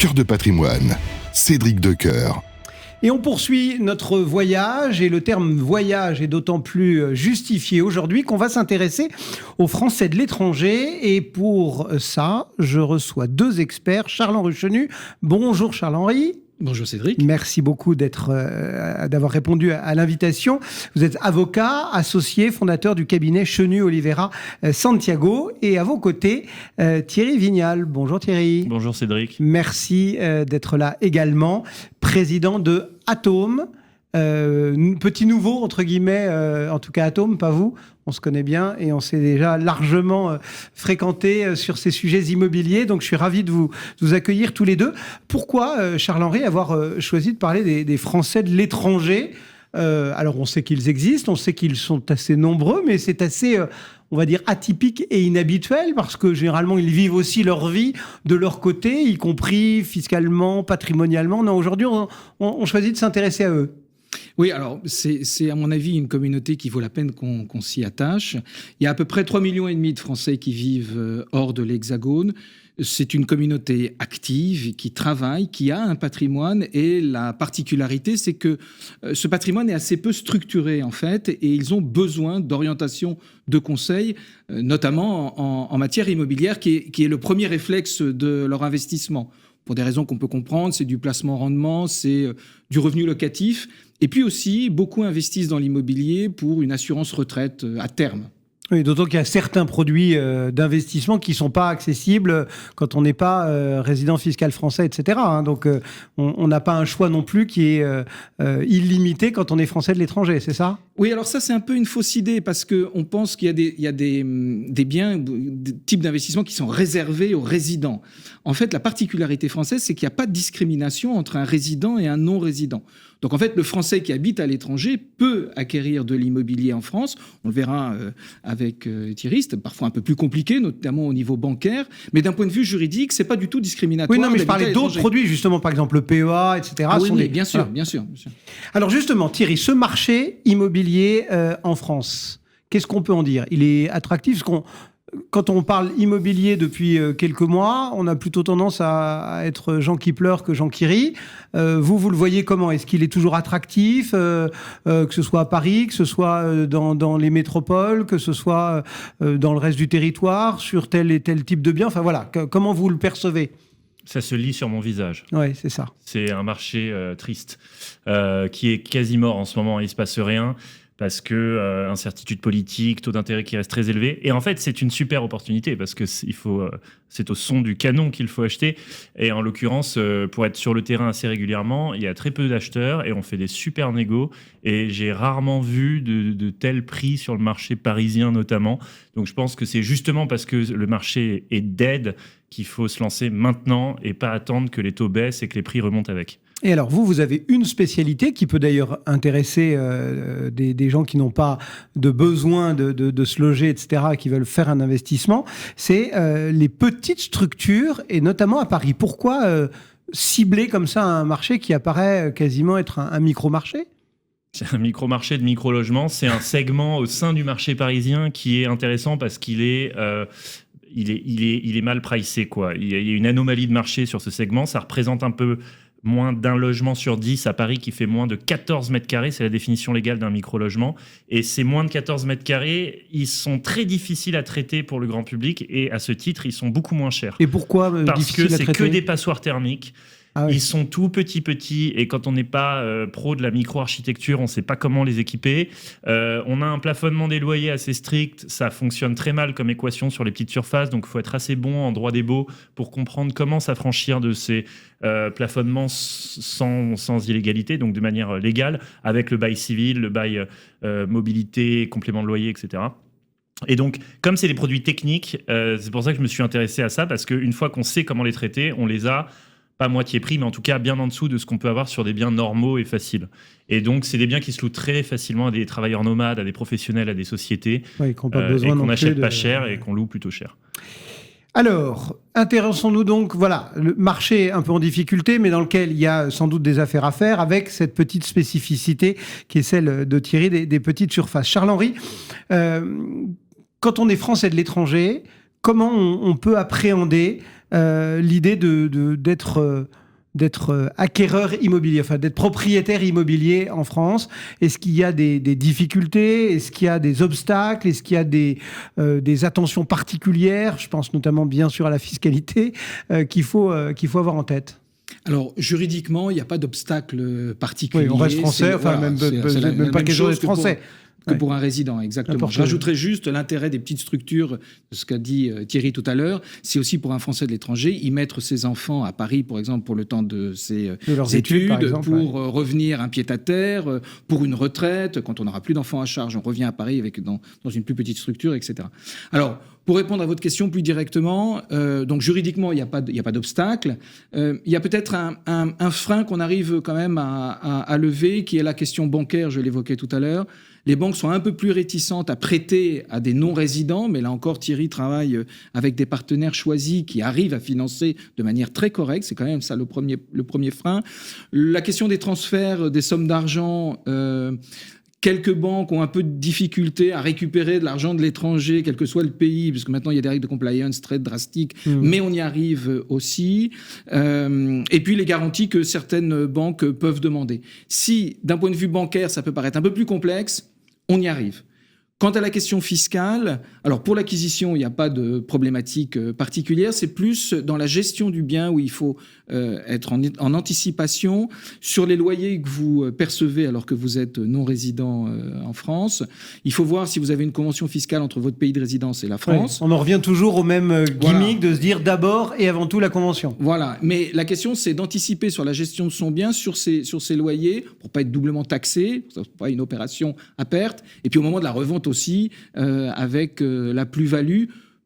Cœur de patrimoine, Cédric Decoeur. Et on poursuit notre voyage, et le terme voyage est d'autant plus justifié aujourd'hui qu'on va s'intéresser aux Français de l'étranger. Et pour ça, je reçois deux experts. Charles-Henri Chenu. Bonjour Charles-Henri. Bonjour Cédric. Merci beaucoup d'avoir répondu à l'invitation. Vous êtes avocat, associé, fondateur du cabinet Chenu Oliveira Santiago. Et à vos côtés, Thierry Vignal. Bonjour Thierry. Bonjour Cédric. Merci d'être là également. Président de Atome. Petit nouveau, entre guillemets, en tout cas Atome, pas vous. On se connaît bien et on s'est déjà largement fréquenté sur ces sujets immobiliers. Donc, je suis ravi de vous accueillir tous les deux. Pourquoi, Charles-Henri, avoir choisi de parler des Français de l'étranger ? Alors, on sait qu'ils existent, on sait qu'ils sont assez nombreux, mais c'est assez, on va dire, atypique et inhabituel parce que, généralement, ils vivent aussi leur vie de leur côté, y compris fiscalement, patrimonialement. Non, aujourd'hui, on choisit de s'intéresser à eux. Oui, alors c'est à mon avis une communauté qui vaut la peine qu'on s'y attache. Il y a à peu près 3,5 millions de Français qui vivent hors de l'Hexagone. C'est une communauté active, qui travaille, qui a un patrimoine, et la particularité, c'est que ce patrimoine est assez peu structuré en fait, et ils ont besoin d'orientation, de conseils, notamment en matière immobilière, qui est le premier réflexe de leur investissement. Pour des raisons qu'on peut comprendre, c'est du placement-rendement, c'est du revenu locatif. Et puis aussi, beaucoup investissent dans l'immobilier pour une assurance retraite à terme. Oui, d'autant qu'il y a certains produits d'investissement qui ne sont pas accessibles quand on n'est pas résident fiscal français, etc. Donc, on n'a pas un choix non plus qui est illimité quand on est français de l'étranger, c'est ça ? Oui, alors ça, c'est un peu une fausse idée parce qu'on pense qu'il y a des biens, des types d'investissements qui sont réservés aux résidents. En fait, la particularité française, c'est qu'il n'y a pas de discrimination entre un résident et un non-résident. Donc, en fait, le Français qui habite à l'étranger peut acquérir de l'immobilier en France. On le verra avec Thierry, c'est parfois un peu plus compliqué, notamment au niveau bancaire. Mais d'un point de vue juridique, c'est pas du tout discriminatoire. Oui, non, mais je parlais d'autres produits, justement, par exemple le PEA, etc. Ah, oui, bien sûr, bien sûr. Alors, justement, Thierry, ce marché immobilier en France, qu'est-ce qu'on peut en dire ? Il est attractif parce quand on parle immobilier depuis quelques mois, on a plutôt tendance à être gens qui pleurent que gens qui rient. Vous le voyez comment ? Est-ce qu'il est toujours attractif, que ce soit à Paris, que ce soit dans les métropoles, que ce soit dans le reste du territoire, sur tel et tel type de bien ? Enfin voilà, comment vous le percevez ? Ça se lit sur mon visage. Oui, c'est ça. C'est un marché triste qui est quasi mort en ce moment. Il ne se passe rien. Parce que incertitude politique, taux d'intérêt qui reste très élevé. Et en fait, c'est une super opportunité parce que c'est au son du canon qu'il faut acheter. Et en l'occurrence, pour être sur le terrain assez régulièrement, il y a très peu d'acheteurs et on fait des super négos. Et j'ai rarement vu de tels prix sur le marché parisien notamment. Donc je pense que c'est justement parce que le marché est dead qu'il faut se lancer maintenant et pas attendre que les taux baissent et que les prix remontent avec. Et alors, vous avez une spécialité qui peut d'ailleurs intéresser des gens qui n'ont pas de besoin de se loger, etc., qui veulent faire un investissement, c'est les petites structures, et notamment à Paris. Pourquoi cibler comme ça un marché qui apparaît quasiment être un micro-marché ? C'est un micro-marché de micro-logement. C'est un segment au sein du marché parisien qui est intéressant parce qu'il est... Il est mal pricé, quoi. Il y a une anomalie de marché sur ce segment. Ça représente un peu moins d'un logement sur 10 à Paris qui fait moins de 14 mètres carrés. C'est la définition légale d'un micro-logement. Et ces moins de 14 mètres carrés, ils sont très difficiles à traiter pour le grand public. Et à ce titre, ils sont beaucoup moins chers. Et pourquoi Parce que c'est traiter ? que des passoires thermiques. Ah oui. Ils sont tout petits et quand on n'est pas pro de la micro-architecture, on ne sait pas comment les équiper. On a un plafonnement des loyers assez strict, ça fonctionne très mal comme équation sur les petites surfaces, donc il faut être assez bon en droit des baux pour comprendre comment s'affranchir de ces plafonnements sans illégalité, donc de manière légale, avec le bail civil, le bail mobilité, complément de loyer, etc. Et donc, comme c'est des produits techniques, c'est pour ça que je me suis intéressé à ça, parce qu'une fois qu'on sait comment les traiter, on les a pas moitié prix, mais en tout cas bien en dessous de ce qu'on peut avoir sur des biens normaux et faciles. Et donc, c'est des biens qui se louent très facilement à des travailleurs nomades, à des professionnels, à des sociétés, oui, qu'on n'achète pas cher et qu'on loue plutôt cher. Alors, intéressons-nous donc, voilà, le marché un peu en difficulté, mais dans lequel il y a sans doute des affaires à faire, avec cette petite spécificité qui est celle de Thierry des petites surfaces. Charles-Henri, quand on est français de l'étranger, comment on peut appréhender l'idée d'être acquéreur immobilier, enfin d'être propriétaire immobilier en France? Est-ce qu'il y a des difficultés? Est-ce qu'il y a des obstacles? Est-ce qu'il y a des attentions particulières? Je pense notamment bien sûr à la fiscalité qu'il faut avoir en tête. Alors, juridiquement, il n'y a pas d'obstacle particulier. Oui, on reste français, même pas quelque chose d'être français. Que pour un résident, exactement. Je rajouterais juste l'intérêt des petites structures, ce qu'a dit Thierry tout à l'heure, c'est aussi pour un Français de l'étranger, y mettre ses enfants à Paris, par exemple, pour le temps de ses études, par exemple, pour revenir un pied-à-terre, pour une retraite, quand on n'aura plus d'enfants à charge, on revient à Paris dans une plus petite structure, etc. Alors, pour répondre à votre question plus directement, donc juridiquement, il n'y a pas d'obstacle. Il y a peut-être un frein qu'on arrive quand même à lever, qui est la question bancaire, je l'évoquais tout à l'heure. Les banques sont un peu plus réticentes à prêter à des non-résidents, mais là encore, Thierry travaille avec des partenaires choisis qui arrivent à financer de manière très correcte. C'est quand même ça le premier frein. La question des transferts, des sommes d'argent... Quelques banques ont un peu de difficulté à récupérer de l'argent de l'étranger, quel que soit le pays, parce que maintenant il y a des règles de compliance très drastiques, mais on y arrive aussi. Et puis les garanties que certaines banques peuvent demander. Si, d'un point de vue bancaire, ça peut paraître un peu plus complexe, on y arrive. Quant à la question fiscale, alors pour l'acquisition, il n'y a pas de problématique particulière, c'est plus dans la gestion du bien où il faut être en anticipation sur les loyers que vous percevez alors que vous êtes non-résident en France. Il faut voir si vous avez une convention fiscale entre votre pays de résidence et la France. Oui, on en revient toujours au même gimmick de se dire d'abord et avant tout la convention. Voilà, mais la question c'est d'anticiper sur la gestion de son bien, sur ses loyers, pour pas être doublement taxé, ça pas une opération à perte, et puis au moment de la revente aussi, avec la plus-value.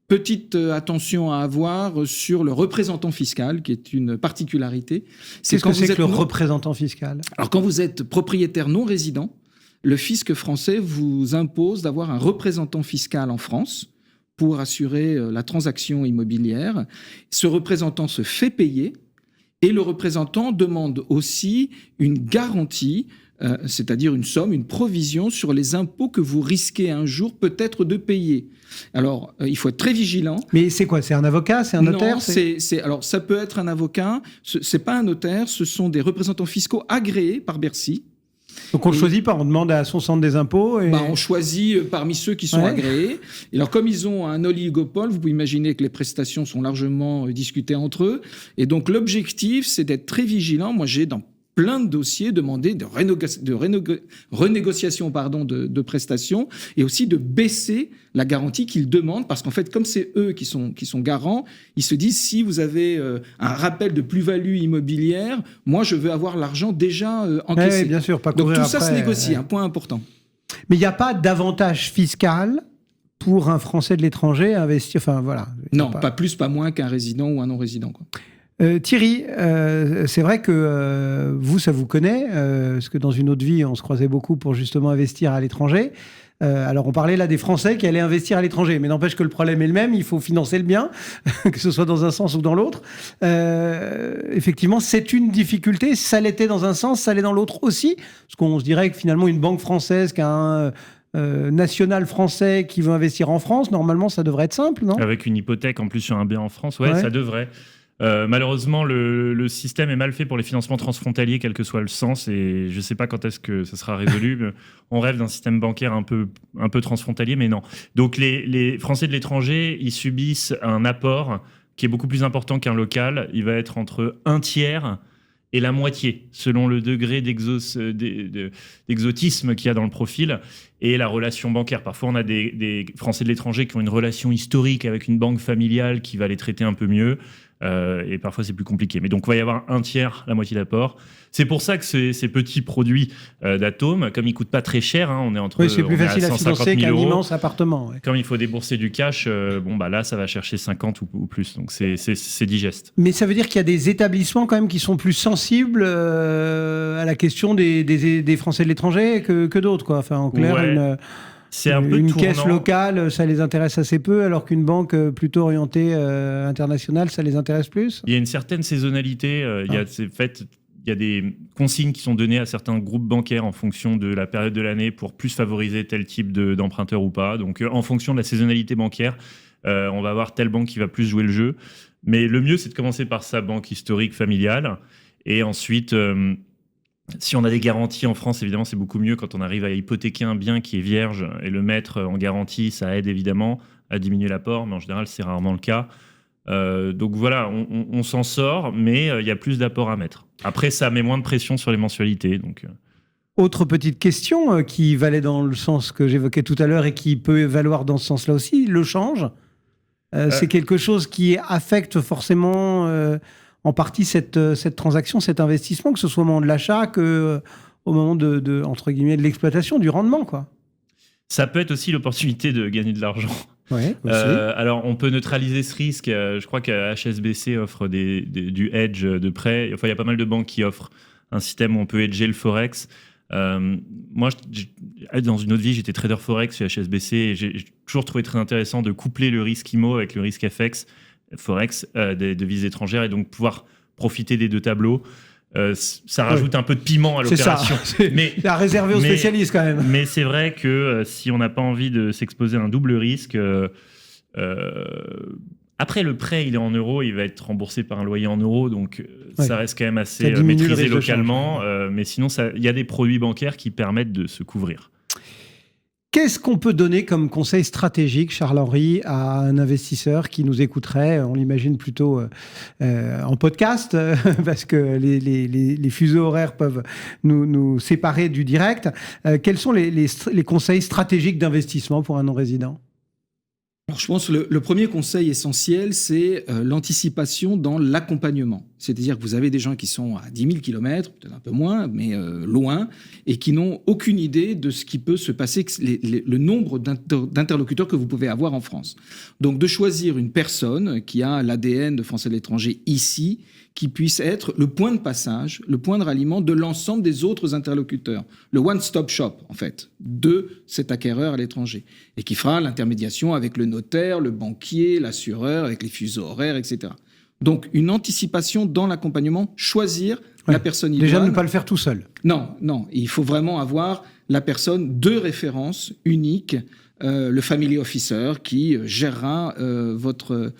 Petite attention à avoir sur le représentant fiscal, qui est une particularité. Qu'est-ce que c'est que le représentant fiscal ? Alors, quand vous êtes propriétaire non résident, le fisc français vous impose d'avoir un représentant fiscal en France pour assurer la transaction immobilière. Ce représentant se fait payer et le représentant demande aussi une garantie, c'est-à-dire une somme, une provision sur les impôts que vous risquez un jour peut-être de payer. Alors, il faut être très vigilant. Mais c'est quoi ? C'est un avocat ? C'est un notaire ? Non, alors ça peut être un avocat. C'est pas un notaire. Ce sont des représentants fiscaux agréés par Bercy. Donc on ne choisit pas, on demande à son centre des impôts. On choisit parmi ceux qui sont agréés. Et alors comme ils ont un oligopole, vous pouvez imaginer que les prestations sont largement discutées entre eux. Et donc l'objectif, c'est d'être très vigilant. Moi, j'ai dans plein de dossiers demandé de renégociation de prestations et aussi de baisser la garantie qu'ils demandent parce qu'en fait, comme c'est eux qui sont garants, ils se disent si vous avez un rappel de plus-value immobilière, moi je veux avoir l'argent déjà encaissé. Oui, bien sûr, pas courir. Donc tout après, ça se négocie, un point important. Mais il n'y a pas d'avantage fiscal pour un Français de l'étranger à investir. Enfin voilà. Non, pas plus, pas moins qu'un résident ou un non-résident, quoi. Thierry, c'est vrai que vous, ça vous connaît, parce que dans une autre vie, on se croisait beaucoup pour justement investir à l'étranger. Alors, on parlait là des Français qui allaient investir à l'étranger, mais n'empêche que le problème est le même, il faut financer le bien, que ce soit dans un sens ou dans l'autre. Effectivement, c'est une difficulté, ça l'était dans un sens, ça l'est dans l'autre aussi, parce qu'on se dirait que finalement, une banque française qui a un... national français qui veut investir en France, normalement, ça devrait être simple, non ? Avec une hypothèque en plus sur un bien en France, ouais. Ça devrait. Malheureusement, le système est mal fait pour les financements transfrontaliers, quel que soit le sens, et je ne sais pas quand est-ce que ça sera résolu. Mais on rêve d'un système bancaire un peu transfrontalier, mais non. Donc les Français de l'étranger, ils subissent un apport qui est beaucoup plus important qu'un local. Il va être entre un tiers et la moitié, selon le degré d'exotisme qu'il y a dans le profil et la relation bancaire. Parfois, on a des Français de l'étranger qui ont une relation historique avec une banque familiale qui va les traiter un peu mieux. Et parfois, c'est plus compliqué. Mais donc, il va y avoir un tiers, la moitié d'apport. C'est pour ça que ces petits produits d'Atome, comme ils ne coûtent pas très cher, on est entre c'est plus facile à financer qu'un immense appartement. Ouais. Comme il faut débourser du cash, là, ça va chercher 50 ou plus. Donc, c'est digeste. Mais ça veut dire qu'il y a des établissements quand même qui sont plus sensibles à la question des Français de l'étranger que d'autres, quoi. Enfin, en clair, c'est un peu une tournant. Caisse locale, ça les intéresse assez peu, alors qu'une banque plutôt orientée internationale, ça les intéresse plus. Il y a une certaine saisonnalité. Il y a des consignes qui sont données à certains groupes bancaires en fonction de la période de l'année pour plus favoriser tel type d'emprunteur ou pas. Donc, en fonction de la saisonnalité bancaire, on va avoir telle banque qui va plus jouer le jeu. Mais le mieux, c'est de commencer par sa banque historique familiale. Et ensuite, si on a des garanties en France, évidemment, c'est beaucoup mieux quand on arrive à hypothéquer un bien qui est vierge et le mettre en garantie. Ça aide évidemment à diminuer l'apport, mais en général, c'est rarement le cas. Donc voilà, on s'en sort, mais il y a plus d'apport à mettre. Après, ça met moins de pression sur les mensualités. Donc... Autre petite question qui valait dans le sens que j'évoquais tout à l'heure et qui peut valoir dans ce sens-là aussi, le change. C'est quelque chose qui affecte forcément en partie cette transaction, cet investissement, que ce soit au moment de l'achat qu'au moment de entre guillemets, de l'exploitation, du rendement, quoi. Ça peut être aussi l'opportunité de gagner de l'argent. Ouais, alors, on peut neutraliser ce risque. Je crois que HSBC offre du hedge de prêt. Enfin, il y a pas mal de banques qui offrent un système où on peut hedger le Forex. Moi, dans une autre vie, j'étais trader Forex chez HSBC et j'ai toujours trouvé très intéressant de coupler le risque IMO avec le risque FX, Forex, des devises étrangères, et donc pouvoir profiter des deux tableaux. Ça rajoute un peu de piment à l'opération. C'est à réserver aux spécialistes quand même. Mais c'est vrai que si on n'a pas envie de s'exposer à un double risque, après le prêt il est en euros, il va être remboursé par un loyer en euros, donc ça reste quand même assez maîtrisé localement. Mais sinon, il y a des produits bancaires qui permettent de se couvrir. Qu'est-ce qu'on peut donner comme conseil stratégique, Charles-Henri, à un investisseur qui nous écouterait, on l'imagine plutôt en podcast, parce que les fuseaux horaires peuvent nous séparer du direct. Quels sont les conseils stratégiques d'investissement pour un non-résident ? Alors, je pense que le premier conseil essentiel, c'est l'anticipation dans l'accompagnement. C'est-à-dire que vous avez des gens qui sont à 10 000 km, peut-être un peu moins, mais loin, et qui n'ont aucune idée de ce qui peut se passer, le nombre d'interlocuteurs que vous pouvez avoir en France. Donc, de choisir une personne qui a l'ADN de Français de l'étranger ici, qui puisse être le point de passage, le point de ralliement de l'ensemble des autres interlocuteurs. Le one-stop shop, en fait, de cet acquéreur à l'étranger. Et qui fera l'intermédiation avec le notaire, le banquier, l'assureur, avec les fuseaux horaires, etc. Donc, une anticipation dans l'accompagnement, choisir la personne idoine. Déjà, ne pas le faire tout seul. Non. Il faut vraiment avoir la personne de référence unique, le family officer qui gérera votre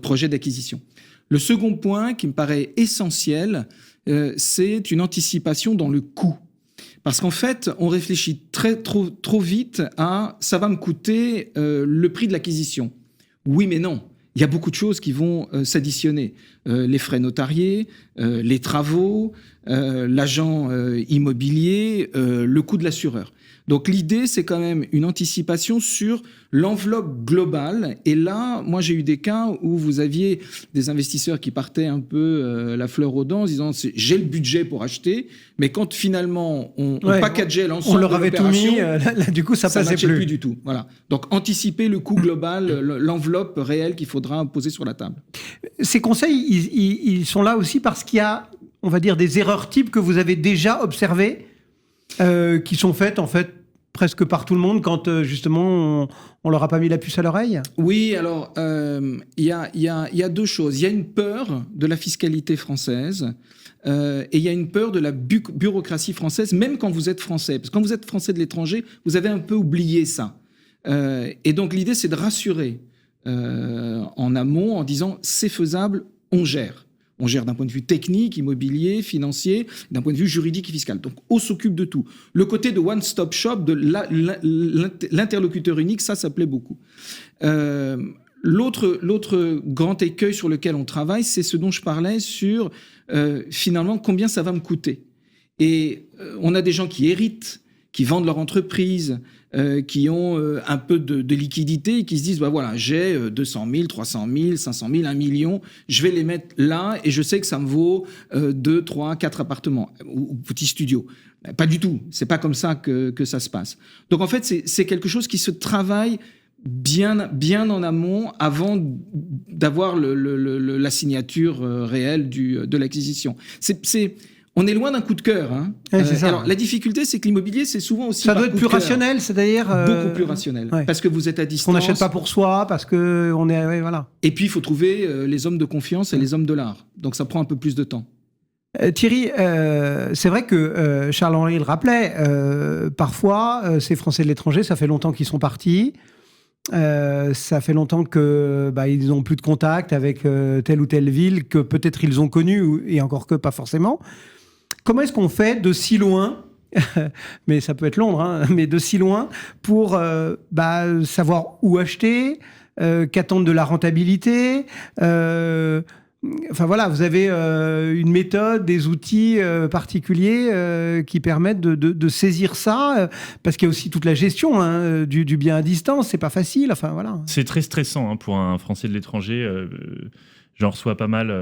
projet d'acquisition. Le second point qui me paraît essentiel, c'est une anticipation dans le coût. Parce qu'en fait, on réfléchit trop vite à « ça va me coûter le prix de l'acquisition ». Oui, mais non. Il y a beaucoup de choses qui vont s'additionner. Les frais notariés, les travaux, l'agent immobilier, le coût de l'assureur. Donc l'idée, c'est quand même une anticipation sur l'enveloppe globale. Et là, moi, j'ai eu des cas où vous aviez des investisseurs qui partaient un peu la fleur aux dents en disant « j'ai le budget pour acheter », mais quand finalement on packageait l'ensemble de l'opération, on leur avait tout mis, là, du coup, ça passait plus du tout. Voilà. Donc anticiper le coût global, l'enveloppe réelle qu'il faudra poser sur la table. Ces conseils, ils sont là aussi parce qu'il y a, on va dire, des erreurs types que vous avez déjà observées, qui sont faites en fait presque par tout le monde quand justement on leur a pas mis la puce à l'oreille. Oui, alors il y a deux choses. Il y a une peur de la fiscalité française et il y a une peur de la bureaucratie française, même quand vous êtes français. Parce que quand vous êtes français de l'étranger, vous avez un peu oublié ça. Et donc l'idée, c'est de rassurer en amont en disant c'est faisable, on gère. On gère d'un point de vue technique, immobilier, financier, d'un point de vue juridique et fiscal. Donc, on s'occupe de tout. Le côté de one-stop shop, de l'interlocuteur unique, ça plaît beaucoup. L'autre grand écueil sur lequel on travaille, c'est ce dont je parlais sur, finalement, combien ça va me coûter. Et on a des gens qui héritent, qui vendent leur entreprise, qui ont un peu de liquidité et qui se disent bah voilà, j'ai 200 000, 300 000, 500 000, 1 million, je vais les mettre là et je sais que ça me vaut 2, 3, 4 appartements ou petits studios. Pas du tout, c'est pas comme ça que ça se passe. Donc en fait, c'est quelque chose qui se travaille bien en amont avant d'avoir la signature réelle de l'acquisition. On est loin d'un coup de cœur. Hein. Ouais, c'est ça. Alors, la difficulté, c'est que l'immobilier, c'est souvent aussi ça doit être plus rationnel, c'est-à-dire... Beaucoup plus rationnel, parce que vous êtes à distance. On n'achète pas pour soi, parce qu'on est... Ouais, voilà. Et puis, il faut trouver les hommes de confiance et les hommes de l'art. Donc, ça prend un peu plus de temps. Thierry, c'est vrai que Charles-Henri le rappelait, parfois, ces Français de l'étranger, ça fait longtemps qu'ils sont partis. Ça fait longtemps que ils n'ont plus de contact avec telle ou telle ville que peut-être ils ont connue, et encore que pas forcément. Comment est-ce qu'on fait de si loin, mais ça peut être Londres, hein, mais de si loin, pour savoir où acheter, qu'attendre de la rentabilité Enfin voilà, vous avez une méthode, des outils particuliers qui permettent de saisir ça, parce qu'il y a aussi toute la gestion du bien à distance, c'est pas facile. Enfin voilà. C'est très stressant pour un Français de l'étranger. J'en reçois pas mal,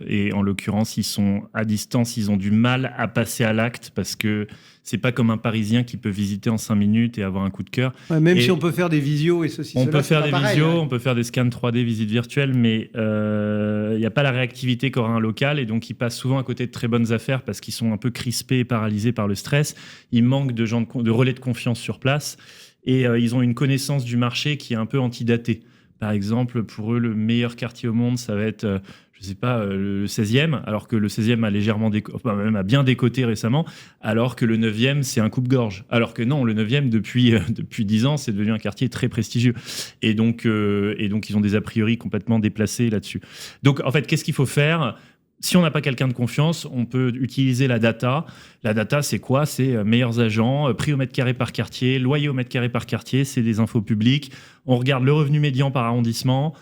et en l'occurrence, ils sont à distance, ils ont du mal à passer à l'acte parce que c'est pas comme un Parisien qui peut visiter en 5 minutes et avoir un coup de cœur. Ouais, même si on peut faire des visios et ceci, on cela, peut faire des visios, on peut faire des scans 3D, visites virtuelles, mais il n'y a pas la réactivité qu'aura un local, et donc ils passent souvent à côté de très bonnes affaires parce qu'ils sont un peu crispés et paralysés par le stress. Ils manquent de relais de confiance sur place, et ils ont une connaissance du marché qui est un peu antidatée. Par exemple, pour eux, le meilleur quartier au monde, ça va être, le 16e, alors que le 16e a bien décoté récemment, alors que le 9e, c'est un coupe-gorge. Alors que non, le 9e, depuis 10 ans, c'est devenu un quartier très prestigieux. Et donc, ils ont des a priori complètement déplacés là-dessus. Donc, en fait, qu'est-ce qu'il faut faire ? Si on n'a pas quelqu'un de confiance, on peut utiliser la data. La data, c'est quoi ? C'est meilleurs agents, prix au mètre carré par quartier, loyer au mètre carré par quartier, c'est des infos publiques. On regarde le revenu médian par arrondissement,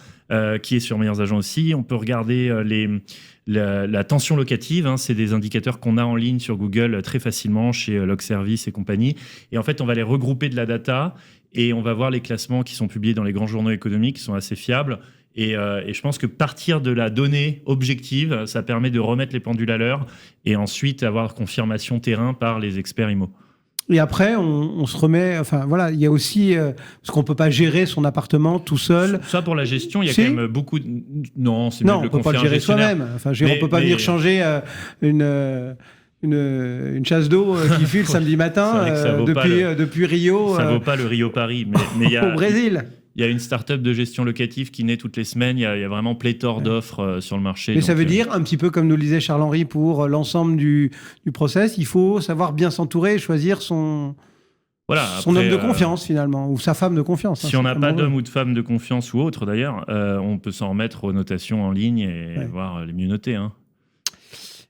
qui est sur meilleurs agents aussi. On peut regarder la tension locative, c'est des indicateurs qu'on a en ligne sur Google très facilement chez Logservice et compagnie. Et en fait, on va les regrouper de la data et on va voir les classements qui sont publiés dans les grands journaux économiques, qui sont assez fiables. Et je pense que partir de la donnée objective, ça permet de remettre les pendules à l'heure et ensuite avoir confirmation terrain par les experts IMO. Et après, on se remet... Enfin, voilà, il y a aussi... parce qu'on ne peut pas gérer son appartement tout seul. Ça, pour la gestion, il y a quand même beaucoup de... Non, c'est mieux de le confier à un gestionnaire. Non, on ne peut pas le gérer soi-même. Enfin, on ne peut pas venir changer une chasse d'eau qui file samedi matin depuis Rio. Ça ne vaut pas le Rio-Paris. Mais il y a, au Brésil. Il y a une start-up de gestion locative qui naît toutes les semaines. Il y a vraiment pléthore d'offres sur le marché. Mais ça veut dire, un petit peu comme nous le disait Charles-Henri pour l'ensemble du process, il faut savoir bien s'entourer et choisir son homme de confiance finalement, ou sa femme de confiance. Si on n'a pas d'homme ou de femme de confiance ou autre d'ailleurs, on peut s'en remettre aux notations en ligne et voir les mieux notés.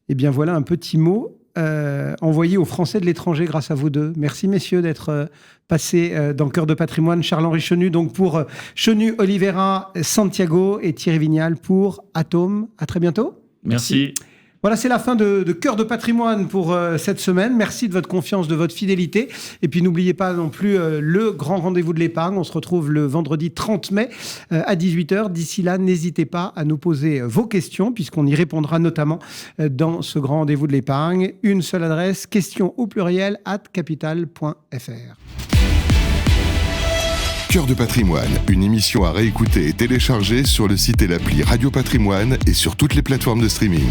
Eh bien voilà un petit mot envoyé aux Français de l'étranger grâce à vous deux. Merci messieurs d'être passés dans Cœur de Patrimoine. Charles-Henri Chenu donc pour Chenu Oliveira Santiago et Thierry Vignal pour Atome. À très bientôt. Merci. Voilà, c'est la fin de Cœur de Patrimoine pour cette semaine. Merci de votre confiance, de votre fidélité. Et puis n'oubliez pas non plus le grand rendez-vous de l'épargne. On se retrouve le vendredi 30 mai à 18h. D'ici là, n'hésitez pas à nous poser vos questions puisqu'on y répondra notamment dans ce grand rendez-vous de l'épargne. Une seule adresse, questions@capital.fr. Cœur de Patrimoine, une émission à réécouter et télécharger sur le site et l'appli Radio Patrimoine et sur toutes les plateformes de streaming.